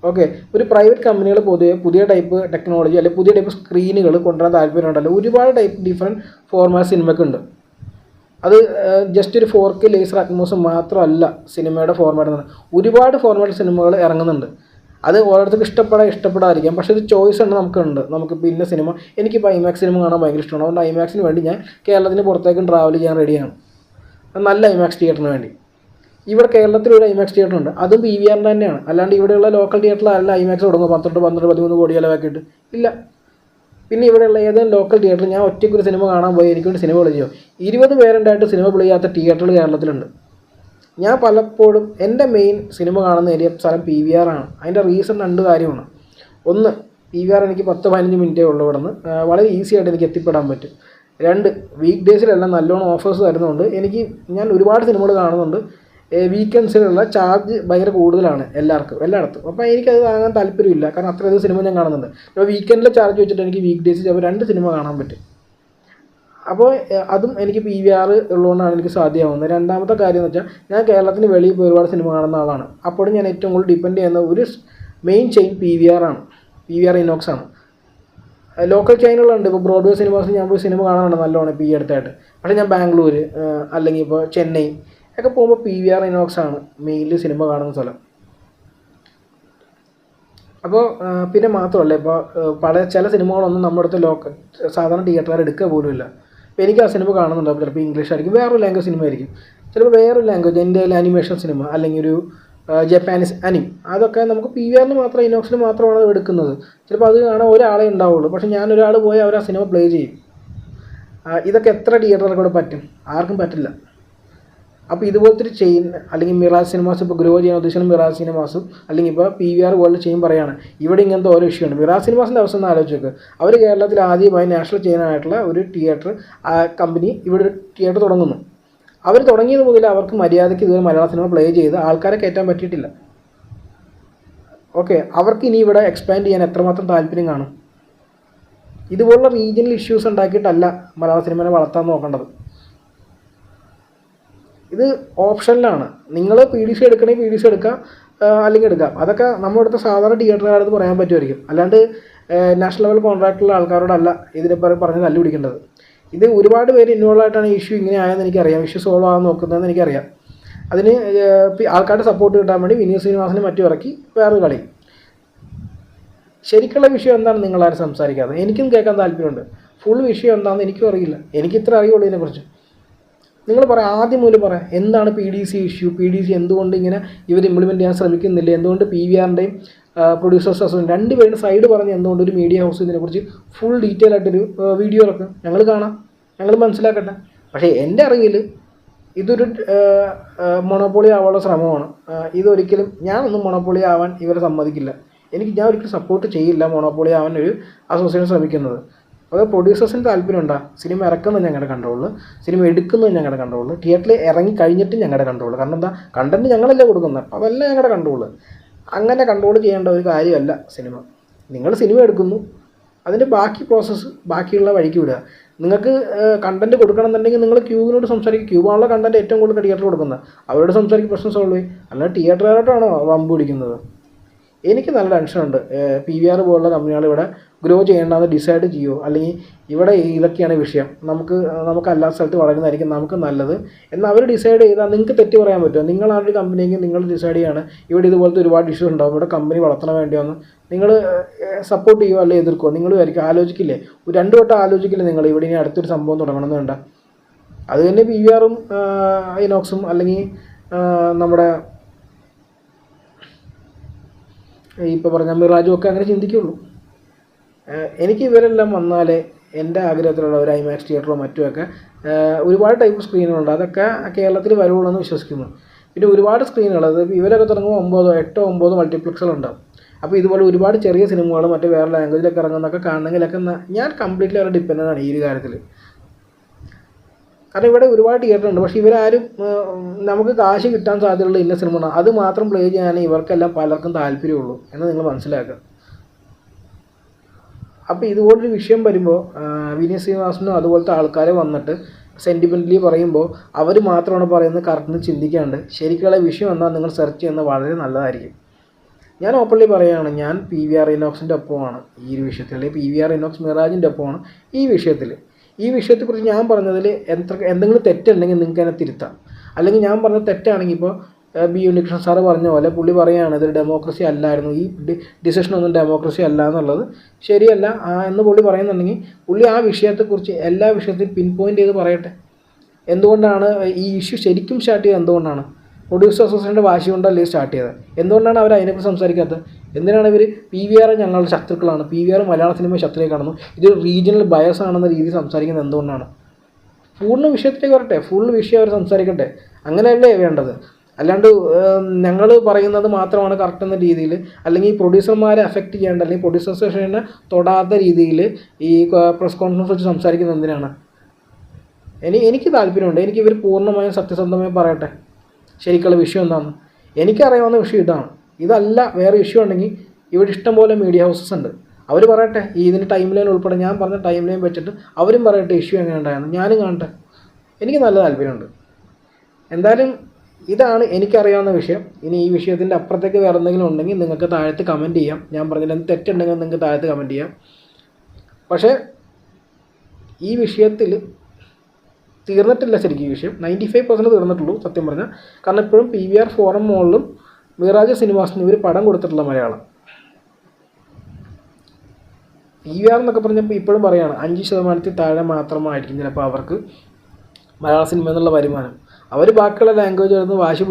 ഓക്കെ, ഒരു പ്രൈവറ്റ് കമ്പനികൾ പൊതുവെ പുതിയ ടൈപ്പ് ടെക്നോളജി അല്ലെങ്കിൽ പുതിയ ടൈപ്പ് സ്ക്രീനുകൾ കൊണ്ടുവരാൻ താല്പര്യമുണ്ടല്ലോ. ഒരുപാട് ടൈപ്പ് ഡിഫറെൻറ്റ് ഫോർമാറ്റ് സിനിമയ്ക്കുണ്ട്. അത് ജസ്റ്റ് ഒരു 4K ലേസർ അറ്റ്മോസ് മാത്രമല്ല സിനിമയുടെ ഫോർമാറ്റ് എന്ന് പറഞ്ഞാൽ. ഒരുപാട് ഫോർമാറ്റ് സിനിമകൾ ഇറങ്ങുന്നുണ്ട്. അത് ഓരോരുത്തർക്ക് ഇഷ്ടപ്പെടാതിരിക്കാം, പക്ഷേ ഒരു ചോയ്സ് ഉണ്ട് നമുക്കുണ്ട്. നമുക്കിപ്പോൾ ഇന്ന സിനിമ, എനിക്കിപ്പോൾ ഐമാക്സ് സിനിമ കാണാൻ ഭയങ്കര ഇഷ്ടമാണ്. അതുകൊണ്ട് ഐമാക്സിന് വേണ്ടി ഞാൻ കേരളത്തിന് പുറത്തേക്കും ട്രാവൽ ചെയ്യാൻ റെഡിയാണ്, നല്ല ഐമാക്സ് തിയേറ്ററിന് വേണ്ടി. ഇവിടെ കേരളത്തിൽ ഒരു ഐമാക്സ് തിയേറ്റർ ഉണ്ട്, അതും PVR തന്നെയാണ്. അല്ലാണ്ട് ഇവിടെയുള്ള ലോക്കൽ തിയേറ്ററിലല്ല ഐമാക്സ് തുടങ്ങും 13 കോടി ചിലവാക്കിയിട്ട് ഇല്ല. പിന്നെ ഇവിടെയുള്ള ഏതെങ്കിലും ലോക്കൽ തിയേറ്ററിൽ ഞാൻ ഒറ്റയ്ക്കൊരു സിനിമ കാണാൻ പോയി എനിക്ക് വേണ്ടി സിനിമ പ്ലേ ചെയ്യോ, 20 പേരുണ്ടായിട്ട് സിനിമ പ്ലേ ചെയ്യാത്ത തിയേറ്ററുകൾ കേരളത്തിലുണ്ട്. ഞാൻ പലപ്പോഴും എൻ്റെ മെയിൻ സിനിമ കാണുന്ന ഏരിയ സ്ഥലം PVR ആണ്. അതിൻ്റെ റീസൺ 2 കാര്യമാണ്. ഒന്ന്, PVR എനിക്ക് 10-15 മിനിറ്റേ ഉള്ളൂ ഇവിടെ നിന്ന്, വളരെ ഈസി ആയിട്ട് എനിക്ക് എത്തിപ്പെടാൻ പറ്റും. 2, വീക്ക് ഡേയ്സിലെല്ലാം നല്ലോണം ഓഫേഴ്സ് തരുന്നുണ്ട്. ഞാൻ ഒരുപാട് സിനിമകൾ കാണുന്നുണ്ട്. വീക്കെൻഡ്സിലുള്ള ചാർജ് ഭയങ്കര കൂടുതലാണ് എല്ലായിടത്തും. അപ്പോൾ എനിക്കത് വാങ്ങാൻ താല്പര്യമില്ല, കാരണം അത്രയധികം സിനിമ ഞാൻ കാണുന്നുണ്ട്. അപ്പോൾ വീക്കെൻഡിലെ ചാർജ് വെച്ചിട്ട് എനിക്ക് വീക്ക് ഡേയ്സിൽ ചിലപ്പോൾ 2 സിനിമ കാണാൻ പറ്റും. അപ്പോൾ അതും എനിക്ക് PVR ഉള്ളതുകൊണ്ടാണ് എനിക്ക് സാധ്യമാവുന്നത്. രണ്ടാമത്തെ കാര്യം എന്ന് വെച്ചാൽ, ഞാൻ കേരളത്തിന് വെളിയിൽ പോയി ഒരുപാട് സിനിമ കാണുന്ന ആളാണ്. അപ്പോഴും ഞാൻ ഏറ്റവും കൂടുതൽ ഡിപ്പെൻഡ് ചെയ്യുന്ന ഒരു മെയിൻ ചെയിൻ PVR ആണ്, PVR ഇനോക്സ് ആണ്. ലോക്കൽ ചൈനുകളുണ്ട്. ഇപ്പോൾ ബ്രോഡ്വേ സിനിമാസിൽ ഞാൻ പോയി സിനിമ കാണാനുണ്ട് നല്ലോണം ഇപ്പോൾ ഈ അടുത്തായിട്ട്. പക്ഷേ ഞാൻ ബാംഗ്ലൂർ അല്ലെങ്കിൽ ഇപ്പോൾ ചെന്നൈ ഒക്കെ പോകുമ്പോൾ PVR ഇനോക്സ് ആണ് മെയിൻലി സിനിമ കാണുന്ന സ്ഥലം. അപ്പോൾ പിന്നെ മാത്രമല്ല, ഇപ്പോൾ ചില സിനിമകളൊന്നും നമ്മുടെ അടുത്ത് സാധാരണ തിയേറ്ററുകാർ എടുക്കുക പോലുമില്ല. അപ്പോൾ എനിക്ക് ആ സിനിമ കാണുന്നുണ്ടാവും, ചിലപ്പോൾ ഇംഗ്ലീഷ് ആയിരിക്കും, വേറൊരു ലാംഗ്വേജ് സിനിമ ആയിരിക്കും, ചിലപ്പോൾ വേറൊരു ലാംഗ്വേജ്, ഇന്ത്യയിൽ അനിമേഷൻ സിനിമ അല്ലെങ്കിൽ ഒരു ജപ്പാനീസ് അനിം, അതൊക്കെ നമുക്ക് PVRന് മാത്രം ഇനോക്സിന് മാത്രമാണ് എടുക്കുന്നത്. ചിലപ്പോൾ അത് കാണാൻ ഒരാളെ ഉണ്ടാവുള്ളൂ, പക്ഷേ ഞാനൊരാൾ പോയി അവർ ആ സിനിമ പ്ലേ ചെയ്യും. ഇതൊക്കെ എത്ര തിയേറ്ററുകൾക്കൂടെ പറ്റും? ആർക്കും പറ്റില്ല. അപ്പോൾ ഇതുപോലത്തെ ഒരു ചെയിൻ അല്ലെങ്കിൽ മിറാജ് സിനിമാസ് ഇപ്പോൾ ഗ്രോ ചെയ്യാൻ ഉദ്ദേശിക്കുന്ന മിറാജ് സിനിമാസും അല്ലെങ്കിൽ ഇപ്പോൾ PVR വേൾഡ് ചെയിൻ പറയുകയാണ്. ഇവിടെ ഇങ്ങനത്തെ ഓരോ ഇഷ്യൂ ഉണ്ട്. മിറാജ് സിനിമാസിൻ്റെ അവസ്ഥ ഒന്ന് ആലോചിച്ച് നോക്കുക. അവർ കേരളത്തിൽ ആദ്യമായി നാഷണൽ ചെയിനായിട്ടുള്ള ഒരു തിയേറ്റർ കമ്പനി ഇവിടെ ഒരു തിയേറ്റർ തുടങ്ങുന്നു. അവർ തുടങ്ങിയത് മുതൽ അവർക്ക് മര്യാദയ്ക്ക് ഇതുവരെ മലയാള സിനിമ പ്ലേ ചെയ്ത് ആൾക്കാരെ കയറ്റാൻ പറ്റിയിട്ടില്ല. ഓക്കെ, അവർക്ക് ഇനി ഇവിടെ എക്സ്പാൻഡ് ചെയ്യാൻ എത്രമാത്രം താല്പര്യം കാണും? ഇതുപോലുള്ള റീജിയണൽ ഇഷ്യൂസ് ഉണ്ടാക്കിയിട്ടല്ല മലയാള സിനിമയെ വളർത്താൻ നോക്കേണ്ടത്. ഇത് ഓപ്ഷനിലാണ്. നിങ്ങൾ PDC എടുക്കണമെങ്കിൽ PDC എടുക്കാം, അല്ലെങ്കിൽ എടുക്കാം. അതൊക്കെ നമ്മുടെ അടുത്ത സാധാരണ തിയേറ്ററുകാരത് പറയാൻ പറ്റുമായിരിക്കും. അല്ലാണ്ട് നാഷണൽ ലെവൽ കോൺട്രാക്റ്റുള്ള ആൾക്കാരോടല്ല ഇതിനെ പറഞ്ഞ് തല്ലു പിടിക്കേണ്ടത്. ഇത് ഒരുപാട് പേര് ഇൻവോൾവ് ആയിട്ടാണ് ഇഷ്യൂ ഇങ്ങനെ ആയെന്ന് എനിക്കറിയാം, ഇഷ്യൂ സോൾവ് ആകാൻ നോക്കുന്നതെന്ന് എനിക്കറിയാം. അതിന് ആൾക്കാരുടെ സപ്പോർട്ട് കിട്ടാൻ വേണ്ടി വിനീത് ശ്രീനിവാസനെ മറ്റും ഇറക്കി വേറൊരു കളി. ശരിക്കുള്ള വിഷയം എന്താണ് നിങ്ങളാരും സംസാരിക്കാതെ? എനിക്കും കേൾക്കാൻ താല്പര്യമുണ്ട്. ഫുൾ വിഷയം എന്താണെന്ന് എനിക്കും അറിയില്ല, എനിക്കിത്ര അറിയുള്ളൂ ഇതിനെക്കുറിച്ച്. നിങ്ങൾ പറയാം, ആദ്യം മുതൽ പറയാം, എന്താണ് PDC ഇഷ്യൂ? PDC എന്തുകൊണ്ട് ഇങ്ങനെ ഇവർ ഇംപ്ലിമെൻറ്റ് ചെയ്യാൻ ശ്രമിക്കുന്നില്ല? എന്തുകൊണ്ട് PVRൻ്റെയും പ്രൊഡ്യൂസേഴ്സ് അസോസിയേഷൻ രണ്ടുപേരും സൈഡ് പറഞ്ഞ് എന്തുകൊണ്ട് ഒരു മീഡിയ ഹൗസ് ഇതിനെക്കുറിച്ച് ഫുൾ ഡീറ്റെയിൽ ആയിട്ടൊരു വീഡിയോ ഇറക്കും? ഞങ്ങൾ കാണാം, ഞങ്ങൾ മനസ്സിലാക്കട്ടെ. പക്ഷേ എൻ്റെ അറിവിൽ ഇതൊരു മൊണോപ്പൊളി ആവാനുള്ള ശ്രമമാണ്. ഇതൊരിക്കലും ഞാനൊന്നും മൊണോപ്പൊളി ആവാൻ ഇവരെ സമ്മതിക്കില്ല. ഞാൻ ഒരിക്കലും സപ്പോർട്ട് ചെയ്യില്ല മൊണോപ്പൊളി ആവാൻ ഒരു അസോസിയേഷൻ ശ്രമിക്കുന്നത്. അത് പ്രൊഡ്യൂസേഴ്സിന് താല്പര്യമുണ്ടാ? സിനിമ ഇറക്കുന്നത് ഞങ്ങളുടെ കൺട്രോളിൽ, സിനിമ എടുക്കുന്നത് ഞങ്ങളുടെ കൺട്രോളിൽ, തിയേറ്ററിൽ ഇറങ്ങി കഴിഞ്ഞിട്ട് ഞങ്ങളുടെ കൺട്രോളിൽ. കാരണം എന്താ, കണ്ടൻറ്റ് ഞങ്ങളല്ലേ കൊടുക്കുന്നത്, അപ്പോൾ അതല്ല ഞങ്ങളുടെ കൺട്രോളിൽ. അങ്ങനെ കൺട്രോൾ ചെയ്യേണ്ട ഒരു കാര്യമല്ല സിനിമ. നിങ്ങൾ സിനിമ എടുക്കുന്നു, അതിൻ്റെ ബാക്കി പ്രോസസ്സ് ബാക്കിയുള്ള വഴിക്ക് വിടുക. നിങ്ങൾക്ക് കണ്ടൻറ്റ് കൊടുക്കണമെന്നുണ്ടെങ്കിൽ നിങ്ങൾ ക്യൂവിനോട് സംസാരിക്കുക. ക്യൂബാണുള്ള കണ്ടൻറ്റ് ഏറ്റവും കൂടുതൽ തിയേറ്റർ കൊടുക്കുന്നത്, അവരോട് സംസാരിക്കുക, പ്രശ്നം സോൾവ് ചെയ്യും. അല്ലാതെ തിയേറ്ററുകാരോട്ടാണോ വമ്പ് പിടിക്കുന്നത്? എനിക്ക് നല്ല ടെൻഷനുണ്ട്. PVR പോലുള്ള കമ്പനികൾ ഇവിടെ ഗ്രോ ചെയ്യേണ്ടതെന്ന് ഡിസൈഡ് ചെയ്യുമോ, അല്ലെങ്കിൽ ഇവിടെ ഇതൊക്കെയാണ് വിഷയം, നമുക്ക് എല്ലാ സ്ഥലത്ത് വളരുന്നതായിരിക്കും നമുക്ക് നല്ലത് എന്ന് അവർ ഡിസൈഡ് ചെയ്താൽ നിങ്ങൾക്ക് തെറ്റ് പറയാൻ പറ്റുമോ? നിങ്ങളാണ് ഒരു കമ്പനിയെങ്കിൽ നിങ്ങൾ ഡിസൈഡ് ചെയ്യാണ് ഇവിടെ ഇതുപോലത്തെ ഒരുപാട് ഇഷ്യൂസ് ഉണ്ടാവും, ഇവിടെ കമ്പനി വളർത്തണം വേണ്ടിയോന്ന് നിങ്ങൾ സപ്പോർട്ട് ചെയ്യുമോ അല്ലെങ്കിൽ എതിർക്കുമോ? നിങ്ങൾ ആലോചിക്കില്ലേ? 2 വട്ടം ആലോചിക്കില്ലേ നിങ്ങൾ ഇവിടെ ഇനി അടുത്തൊരു സംഭവം തുടങ്ങണമെന്ന് വേണ്ട? അത് തന്നെ PVRും ഇനോക്സും അല്ലെങ്കിൽ നമ്മുടെ ഇപ്പോൾ പറഞ്ഞ മിറാജും ഒക്കെ അങ്ങനെ ചിന്തിക്കുള്ളൂ. എനിക്ക് ഇവരെല്ലാം വന്നാലേ എൻ്റെ ആഗ്രഹത്തിലുള്ള ഒരു ഐമാക്സ് തിയേറ്ററോ മറ്റുമൊക്കെ ഒരുപാട് ടൈപ്പ് സ്ക്രീനുകളുണ്ട്, അതൊക്കെ കേരളത്തിൽ വരുള്ളൂ എന്ന് വിശ്വസിക്കുന്നു. പിന്നെ ഒരുപാട് സ്ക്രീനുകൾ, അത് ഇവരൊക്കെ തുടങ്ങുമ്പോൾ 8-9 മൾട്ടിപ്ലക്സുകളുണ്ടാവും. അപ്പോൾ ഇതുപോലെ ഒരുപാട് ചെറിയ സിനിമകൾ മറ്റു വേറെ ലാംഗ്വേജിലൊക്കെ ഇറങ്ങുന്നതൊക്കെ കാണണമെങ്കിലൊക്കെ ഞാൻ കംപ്ലീറ്റ്ലി അവരുടെ ഡിപ്പെൻഡൻ്റ് ആണ് ഈ ഒരു കാര്യത്തിൽ. കാരണം ഇവിടെ ഒരുപാട് തിയേറ്റർ ഉണ്ട്, പക്ഷേ ഇവരാരും നമുക്ക് കാശ് കിട്ടാൻ സാധ്യതയുള്ള ഇന്ന സിനിമ അത് മാത്രം പ്ലേ ചെയ്യാൻ ഇവർക്കെല്ലാം പലർക്കും താല്പര്യമുള്ളൂ എന്ന് നിങ്ങൾ മനസ്സിലാക്കുക. അപ്പോൾ ഇതുപോലൊരു വിഷയം വരുമ്പോൾ വിനീത് ശ്രീനിവാസനും അതുപോലത്തെ ആൾക്കാർ വന്നിട്ട് സെൻറ്റിമെൻ്റലി പറയുമ്പോൾ അവർ മാത്രമാണ് പറയുന്നത് കറക്റ്റ് ചിന്തിക്കാണ്ട് ശരിക്കുള്ള വിഷയം എന്താ നിങ്ങൾ സെർച്ച് ചെയ്യുന്നത് വളരെ നല്ലതായിരിക്കും. ഞാൻ ഓപ്പൺലി പറയുകയാണ്, ഞാൻ PVR ഇനോക്സിൻ്റെ ഒപ്പമാണ് ഈ ഒരു വിഷയത്തിൽ, അല്ലെങ്കിൽ PVR ഇനോക്സ് മിറാജിൻ്റെ ഒപ്പമാണ് ഈ വിഷയത്തിൽ. ഈ വിഷയത്തെക്കുറിച്ച് ഞാൻ പറഞ്ഞതിൽ എന്തെങ്കിലും തെറ്റുണ്ടെങ്കിൽ നിങ്ങൾക്ക് അതിനെ തിരുത്താം. അല്ലെങ്കിൽ ഞാൻ പറഞ്ഞത് തെറ്റാണെങ്കിൽ ഇപ്പോൾ ബി ഉണ്ണികൃഷ്ണൻ സാറ് പറഞ്ഞ പോലെ പുള്ളി പറയുകയാണ് ഇതൊരു ഡെമോക്രസി അല്ലായിരുന്നു, ഈ ഡിസിഷനൊന്നും ഡെമോക്രസി അല്ല എന്നുള്ളത് ശരിയല്ല എന്ന് പുള്ളി പറയുന്നുണ്ടെങ്കിൽ പുള്ളി ആ വിഷയത്തെക്കുറിച്ച് എല്ലാ വിഷയത്തിലും പിൻ പോയിൻ്റ് ചെയ്ത് പറയട്ടെ. എന്തുകൊണ്ടാണ് ഈ ഇഷ്യൂ ശരിക്കും സ്റ്റാർട്ട് ചെയ്തത്? എന്തുകൊണ്ടാണ് പ്രൊഡ്യൂസർ അസോസിയേഷൻ്റെ വാശി കൊണ്ടല്ലേ സ്റ്റാർട്ട് ചെയ്തത്? എന്തുകൊണ്ടാണ് അവർ അതിനെക്കുറിച്ച് സംസാരിക്കാത്തത്? എന്തിനാണ് ഇവർ PVR ഞങ്ങളുടെ ശത്രുക്കളാണ്, PVR മലയാള സിനിമ ശത്രുക്കളെ കാണുന്നു, ഇതൊരു റീജിയണൽ ബയസ് ആണെന്ന രീതിയിൽ സംസാരിക്കുന്നത് എന്തുകൊണ്ടാണ്? പൂർണ്ണ വിഷയത്തിലേക്ക് വരട്ടെ, ഫുൾ വിഷയം അവർ സംസാരിക്കട്ടെ. അങ്ങനെയല്ലേ വേണ്ടത്. അല്ലാണ്ട് ഞങ്ങൾ പറയുന്നത് മാത്രമാണ് കറക്റ്റ് എന്ന രീതിയിൽ, അല്ലെങ്കിൽ പ്രൊഡ്യൂസർമാരെ അഫക്റ്റ് ചെയ്യേണ്ട, അല്ലെങ്കിൽ പ്രൊഡ്യൂസർ അസോസിയേഷനെ തൊടാത്ത രീതിയിൽ ഈ പ്രസ് കോൺഫറൻസ് വെച്ച് സംസാരിക്കുന്നത് എന്തിനാണ്? എനിക്ക് താല്പര്യമുണ്ട്, എനിക്ക് ഇവർ പൂർണ്ണമായും സത്യസന്ധമായി പറയട്ടെ ശരിക്കുള്ള വിഷയം എന്താണ്. എനിക്കറിയാവുന്ന വിഷയം ഇതാണ്. ഇതല്ല വേറെ ഇഷ്യൂ ഉണ്ടെങ്കിൽ ഇവിടെ ഇഷ്ടംപോലെ മീഡിയ ഹൗസസ് ഉണ്ട്, അവർ പറയട്ടെ. ഇതിന് ടൈം ലൈൻ ഉൾപ്പെടെ ഞാൻ പറഞ്ഞ ടൈം ലൈൻ വെച്ചിട്ട് അവരും പറയട്ടെ ഇഷ്യൂ എങ്ങനെ ഉണ്ടായിരുന്നു, ഞാനും കാണട്ടെ. എനിക്ക് നല്ല താല്പര്യമുണ്ട്. എന്തായാലും ഇതാണ് എനിക്കറിയാവുന്ന വിഷയം. ഇനി ഈ വിഷയത്തിൻ്റെ അപ്പുറത്തേക്ക് വേറെ എന്തെങ്കിലും ഉണ്ടെങ്കിൽ നിങ്ങൾക്ക് താഴത്ത് കമൻറ്റ് ചെയ്യാം. ഞാൻ പറഞ്ഞതിൽ എന്ത് തെറ്റുണ്ടെങ്കിൽ നിങ്ങൾക്ക് താഴത്ത് കമൻറ്റ് ചെയ്യാം. പക്ഷേ ഈ വിഷയത്തിൽ തീർന്നിട്ടില്ല ശരിക്കും. ഈ വിഷയം 95% തീർന്നിട്ടുള്ളൂ സത്യം പറഞ്ഞാൽ. കാരണം ഇപ്പോഴും PVR ഫോറം മോളിലും മിറാജ് സിനിമാസിന് ഇവർ പടം കൊടുത്തിട്ടുള്ള മലയാളം. PVR എന്നൊക്കെ പറഞ്ഞപ്പോൾ ഇപ്പോഴും പറയുകയാണ് 5% താഴെ മാത്രമായിരിക്കും ചിലപ്പോൾ അവർക്ക് മലയാള സിനിമ എന്നുള്ള വരുമാനം. അവർ ബാക്കിയുള്ള ലാംഗ്വേജ് എടുത്ത് വാശി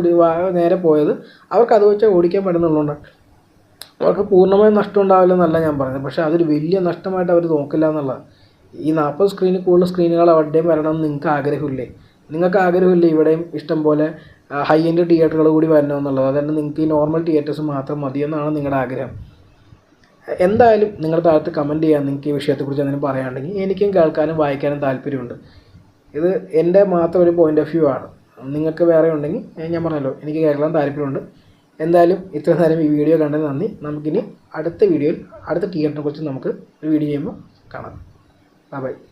നേരെ പോയത് അവർക്ക് അത് വെച്ചാൽ ഓടിക്കാൻ പറ്റുന്നുള്ളതുകൊണ്ട് അവർക്ക് പൂർണ്ണമായും നഷ്ടം ഉണ്ടാവില്ലെന്നല്ല ഞാൻ പറഞ്ഞത്. പക്ഷേ അതൊരു വലിയ നഷ്ടമായിട്ട് അവർ നോക്കില്ല എന്നുള്ളതാണ്. ഈ 40 സ്ക്രീനിൽ കൂടുതൽ സ്ക്രീനുകൾ അവിടെയും വരണമെന്ന് നിങ്ങൾക്ക് ആഗ്രഹമില്ലേ? നിങ്ങൾക്ക് ആഗ്രഹമില്ലേ ഇവിടെയും ഇഷ്ടം പോലെ ഹൈ എൻഡ് തിയേറ്ററുകൾ കൂടി വരണമെന്നുള്ളത്? അതുകൊണ്ട് നിങ്ങൾക്ക് ഈ നോർമൽ തിയേറ്റേഴ്സ് മാത്രം മതിയെന്നാണ് നിങ്ങളുടെ ആഗ്രഹം. എന്തായാലും നിങ്ങളുടെ താഴത്ത് കമൻറ്റ് ചെയ്യാൻ നിങ്ങൾക്ക് ഈ വിഷയത്തെക്കുറിച്ച് എന്തെങ്കിലും പറയാനുണ്ടെങ്കിൽ എനിക്കും കേൾക്കാനും വായിക്കാനും താല്പര്യമുണ്ട്. ഇത് എൻ്റെ മാത്രം ഒരു പോയിൻ്റ് ഓഫ് വ്യൂ ആണ്. നിങ്ങൾക്ക് വേറെ ഉണ്ടെങ്കിൽ ഞാൻ പറഞ്ഞല്ലോ എനിക്ക് കേൾക്കാൻ താല്പര്യമുണ്ട്. എന്തായാലും ഇത്ര നേരം ഈ വീഡിയോ കണ്ടത് നന്ദി. നമുക്കിനി അടുത്ത വീഡിയോയിൽ അടുത്ത തിയേറ്ററിനെ കുറിച്ച് നമുക്ക് ഒരു വീഡിയോ ചെയ്യുമ്പോൾ കാണാം. Bye bye.